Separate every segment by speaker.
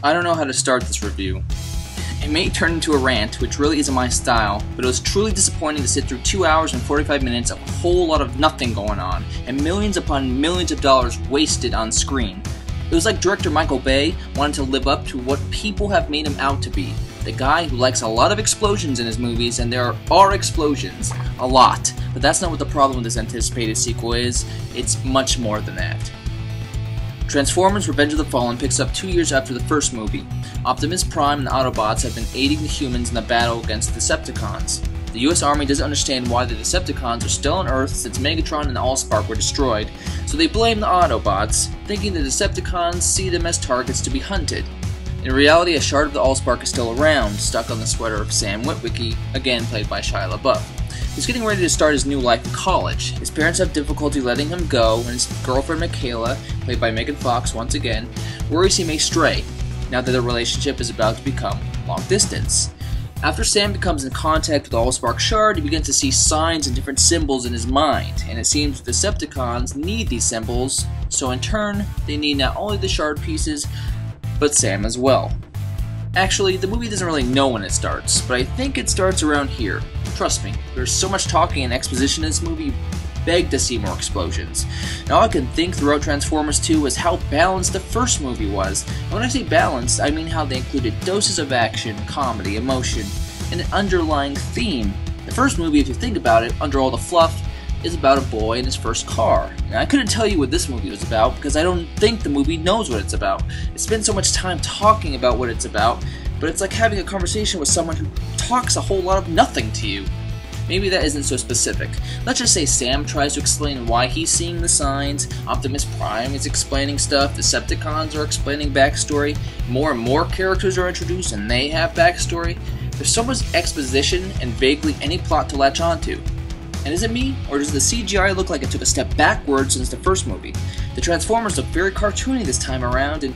Speaker 1: I don't know how to start this review. It may turn into a rant, which really isn't my style, but it was truly disappointing to sit through 2 hours and 45 minutes of a whole lot of nothing going on, and millions upon millions of dollars wasted on screen. It was like director Michael Bay wanted to live up to what people have made him out to be. The guy who likes a lot of explosions in his movies, and there are explosions. A lot. But that's not what the problem with this anticipated sequel is. It's much more than that. Transformers Revenge of the Fallen picks up 2 years after the first movie. Optimus Prime and the Autobots have been aiding the humans in the battle against the Decepticons. The US Army doesn't understand why the Decepticons are still on Earth since Megatron and Allspark were destroyed, so they blame the Autobots, thinking the Decepticons see them as targets to be hunted. In reality, a shard of the Allspark is still around, stuck on the sweater of Sam Witwicky, again played by Shia LeBeouf. He's getting ready to start his new life in college. His parents have difficulty letting him go, and his girlfriend Michaela, played by Megan Fox once again, worries he may stray, now that their relationship is about to become long distance. After Sam becomes in contact with the Allspark shard, he begins to see signs and different symbols in his mind, and it seems the Decepticons need these symbols, so in turn, they need not only the shard pieces, but Sam as well. Actually, the movie doesn't really know when it starts, but I think it starts around here. Trust me, there's so much talking and exposition in this movie, you beg to see more explosions. Now all I can think throughout Transformers 2 is how balanced the first movie was. And when I say balanced, I mean how they included doses of action, comedy, emotion, and an underlying theme. The first movie, if you think about it, under all the fluff, is about a boy in his first car. And I couldn't tell you what this movie was about because I don't think the movie knows what it's about. It spends so much time talking about what it's about, but it's like having a conversation with someone who talks a whole lot of nothing to you. Maybe that isn't so specific. Let's just say Sam tries to explain why he's seeing the signs, Optimus Prime is explaining stuff, the Decepticons are explaining backstory, more and more characters are introduced and they have backstory. There's so much exposition and vaguely any plot to latch onto. And is it me, or does the CGI look like it took a step backwards since the first movie? The Transformers look very cartoony this time around, and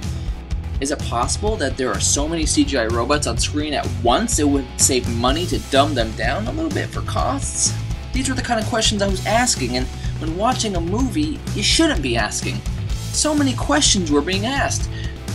Speaker 1: is it possible that there are so many CGI robots on screen at once it would save money to dumb them down a little bit for costs? These are the kind of questions I was asking, and when watching a movie, you shouldn't be asking. So many questions were being asked.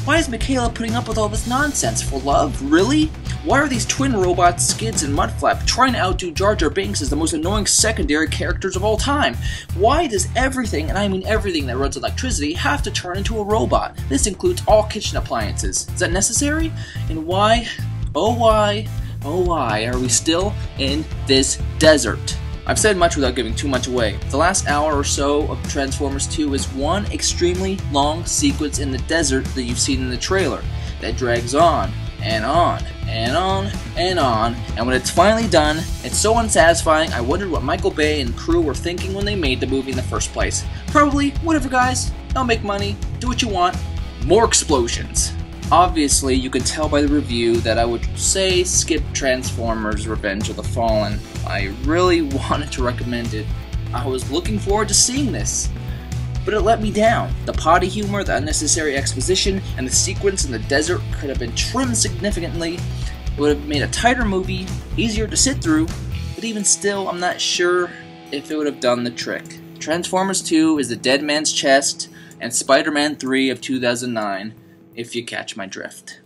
Speaker 1: Why is Michaela putting up with all this nonsense? For love? Really? Why are these twin robots, Skids and Mudflap, trying to outdo Jar Jar Binks as the most annoying secondary characters of all time? Why does everything, and I mean everything that runs electricity, have to turn into a robot? This includes all kitchen appliances. Is that necessary? And why, oh why are we still in this desert? I've said much without giving too much away. The last hour or so of Transformers 2 is one extremely long sequence in the desert that you've seen in the trailer that drags on and on and on and on, and when it's finally done, it's so unsatisfying I wondered what Michael Bay and crew were thinking when they made the movie in the first place. Probably, whatever guys, I'll make money, do what you want, more explosions. Obviously, you could tell by the review that I would say skip Transformers Revenge of the Fallen. I really wanted to recommend it. I was looking forward to seeing this, but it let me down. The potty humor, the unnecessary exposition, and the sequence in the desert could have been trimmed significantly. It would have made a tighter movie, easier to sit through, but even still, I'm not sure if it would have done the trick. Transformers 2 is the Dead Man's Chest and Spider-Man 3 of 2009, if you catch my drift.